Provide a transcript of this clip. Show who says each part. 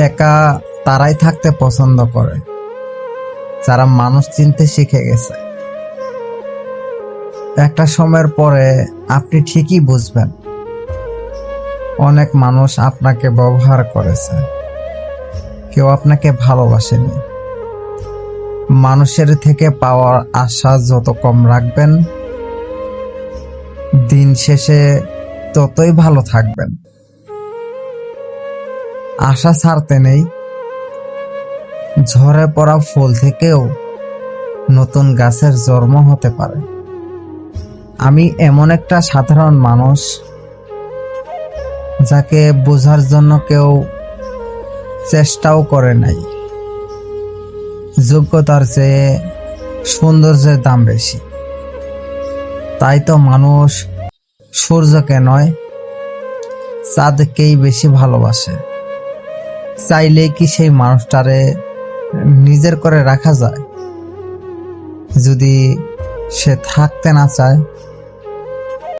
Speaker 1: একা তারাই থাকতে পছন্দ করে যারা মানুষ চিনতে শিখে গেছে। একটা সময়ের পরে আপনি ঠিকই বুঝবেন অনেক মানুষ আপনাকে ব্যবহার করেছে, কেউ আপনাকে ভালোবাসেনি। মানুষের থেকে পাওয়ার আশা যত কম রাখবেন, দিন শেষে ততই ভালো থাকবেন। আশা ছাড়তে নেই, ঝরে পড়া ফুল থেকেও নতুন গাছের জন্ম হতে পারে। আমি এমন একটা সাধারণ মানুষ যাকে বোঝার জন্য কেউ চেষ্টাও করে নাই। যোগ্যতার চেয়ে সৌন্দর্যের দাম বেশি, তাই তো মানুষ সূর্যকে নয় চাঁদকেই বেশি ভালোবাসে। চাইলে কি সেই মানুষটারে নিজের করে রাখা যায়? যদি সে থাকতে না চায়